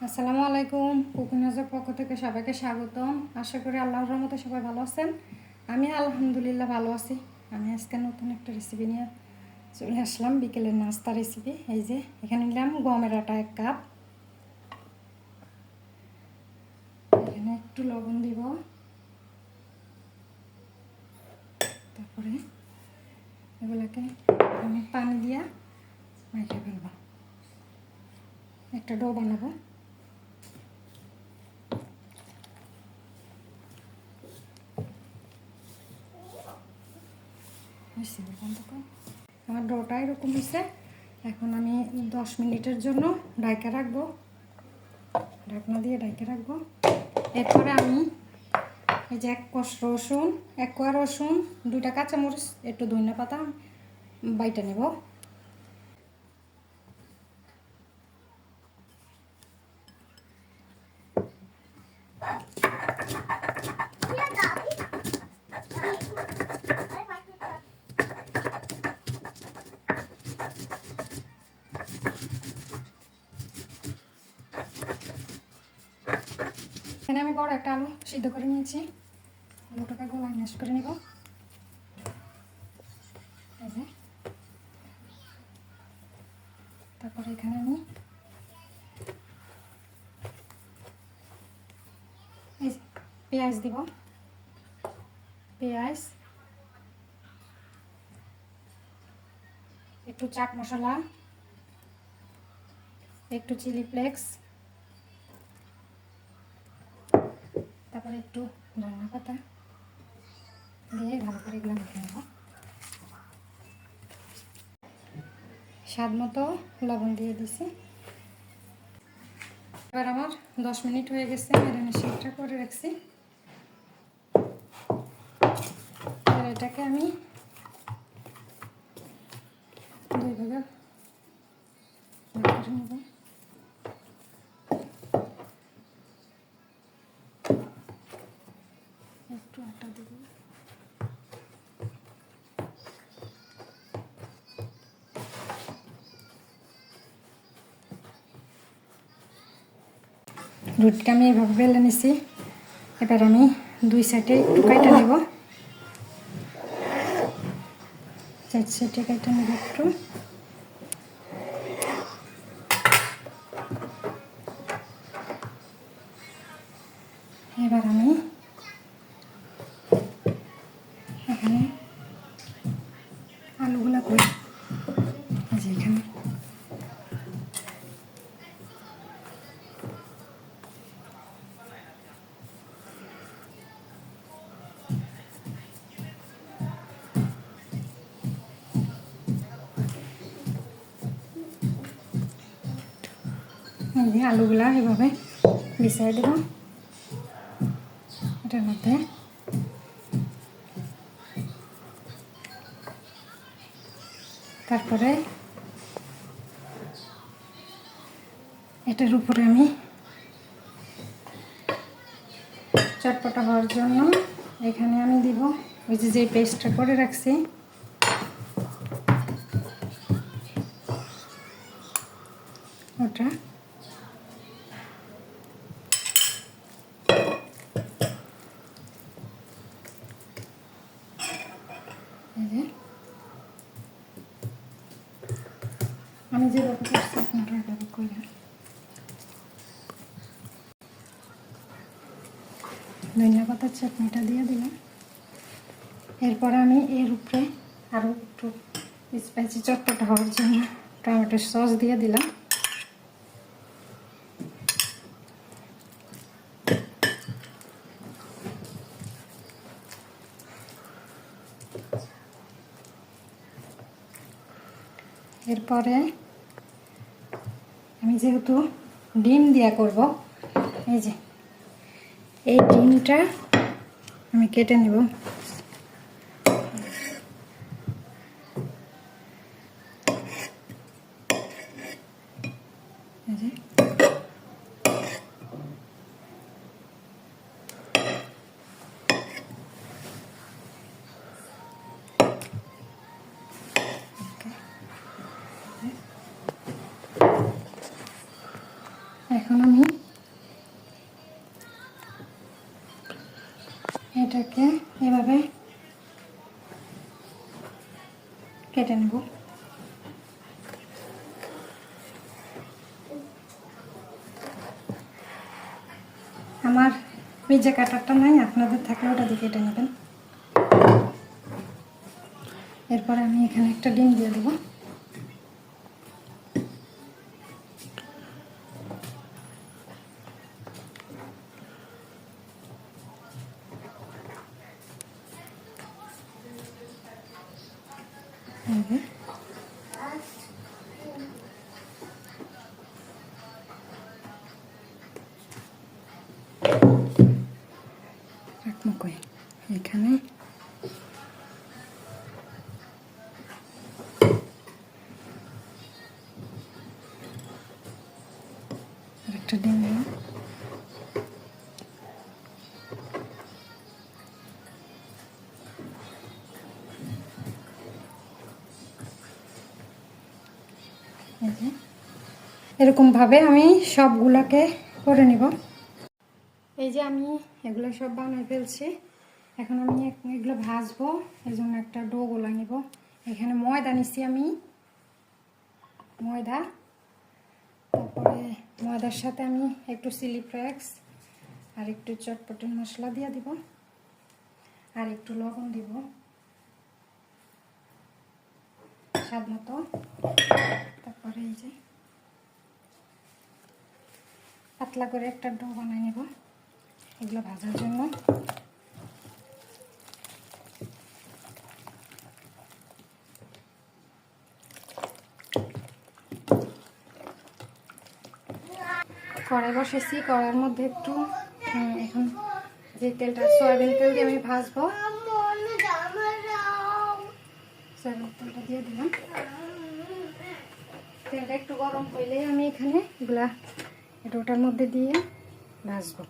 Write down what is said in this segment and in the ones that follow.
আসসালামু আলাইকুম। কুকিনাজের পক্ষ থেকে সবাইকে স্বাগতম। আশা করি আল্লাহর রহমতে সবাই ভালো আছেন। আমি আলহামদুলিল্লাহ ভালো আছি। আমি আজকে নতুন একটা রেসিপি নিয়ে চলে আসলাম, বিকেলের নাস্তা রেসিপি। এই যে এখানে নিলাম গমের আটা 1 কাপ, এখানে একটু লবণ দিব, তারপরে এগুলোকে আমি পানি দিয়ে মেখে ফেলবো, একটা ডো বানাবো। আমার ডোটা এরকম হয়েছে। এখন আমি 10 মিনিটের জন্য ঢাকা রাখবো, ঢাকনা দিয়ে ঢাকা রাখবো। এরপরে আমি এই যে 1 কোয়া রসুন, 2টা কাঁচামরিচ, একটু ধনিয়া পাতা বাইটা নেব। এখানে আমি বড় একটা আলু সিদ্ধ করে নিয়েছি, আলুটাকে গোলায় ম্যাশ করে নেব। তারপরে এখানে আমি পেঁয়াজ দিব, পেঁয়াজ, একটু চাট মশলা, একটু চিলি ফ্লেক্স, তারপরে একটু ধনিয়া পাতা দিয়ে ভালো করে এগুলো মেখে নেব। স্বাদ মতো লবণ দিয়ে দিছি। এবার আমার 10 মিনিট হয়ে গেছে, ম্যারিনেশনটা করে রাখছি। এবার এটাকে আমি 2 ভাগে ভাগ করে নেব। একটু আটা দেব, রুটিটা আমি এভাবে বেলে নিছি। এবার আমি 2 সাইডে একটু কাটা নেব, 4 সাইডে কাটা নেব একটু। এবার আমি এখানে আলুগুলা করি, যে এখানে আলুগুলা এভাবে বিছিয়ে দেব এটার মধ্যে। তারপরে এটার উপরে আমি চটপটা হওয়ার জন্য এখানে আমি দিব ওই যে পেস্টটা করে রাখছি, ওটা। আমি যেভাবে করছি আপনারা এভাবে করবেন। ধনিয়া পাতার চাটনিটা দিয়ে দিলাম। এরপর আমি এর উপরে আরও একটু স্পাইসি চটপটা হওয়ার জন্য টমেটোর সস দিয়ে দিলাম। এরপরে আমি যেহেতু ডিম দিয়া করব, এই যে এই ডিমটা আমি কেটে নেব। এখন আমি এটাকে এভাবে কেটে নেব। আমার পিজ্জা কাটারটা নাই, আপনাদের থাকলে ওটা দিয়ে কেটে নেবেন। এরপরে আমি এখানে একটা ডিম দিয়ে দেবো। এখানে আরেকটা ডিম দিলাম। এরকম ভাবে আমি সবগুলোকে করে নিব। এই যে আমি এগুলো সব বানিয়ে ফেলছি। এখন আমি এগুলো ভাজবো, এই জন্য একটা ডো গোলা নিব। এখানে ময়দা নিচ্ছি আমি, ময়দা, তারপরে ময়দার সাথে আমি একটু চিলি ফ্লেক্স আর একটু চটপটি মশলা দিয়ে দিব, আর একটু লবণ দিব স্বাদ মতো। তারপরে এই যে পাতলা করে একটা ডো বানিয়ে নেব এগুলো ভাজার জন্য। কড়াই বসেছি, কড়াইয়ের মধ্যে একটু এখন যে তেলটা সয়াবিন তেল দিয়ে আমি ভাজবো, সয়াবিন তেলটা দিয়ে দিলাম। তেলটা একটু গরম হইলে আমি এখানে এগুলা ডোটার মধ্যে দিয়ে ভাজবো।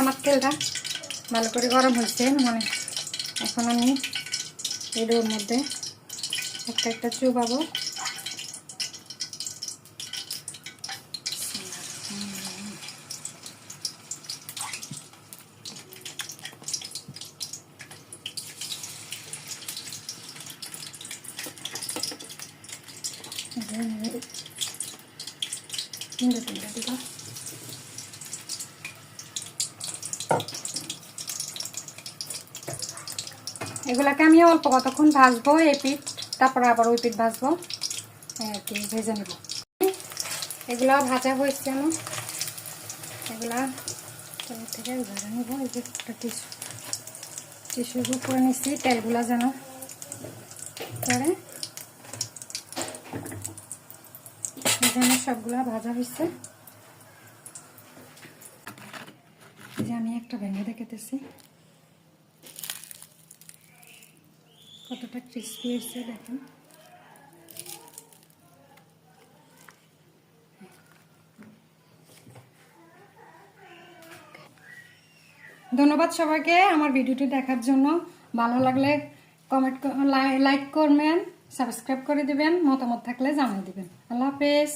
আমার তেলটা ভালো করে গরম হয়েছে, মানে এখন আমি এই ডোর মধ্যে একটা একটা চুবাবো। এগুলাকে আমি অল্প কতক্ষণ ভাজবো, এই পিঠ, তারপরে আবার ওই পিঠ ভাজবো, আর কি ভেজে নেব। এগুলা ভাজা হয়েছে, আমি এগুলা থেকে ভেজে নেব। এই যে একটা টিস্যুর উপরে নিচ্ছি, তেলগুলা যেন করে সবগুলা ভাজা হয়েছে। যে আমি একটা ভেঙে দেখাতেছি কতটা ক্রিস্পি হয়েছে, দেখেন। ধন্যবাদ সবাইকে আমার ভিডিওটি দেখার জন্য। ভালো লাগলে কমেন্ট, লাইক করবেন, সাবস্ক্রাইব করে দিবেন, মতামত থাকলে জানিয়ে দিবেন। আল্লাহ হাফেজ।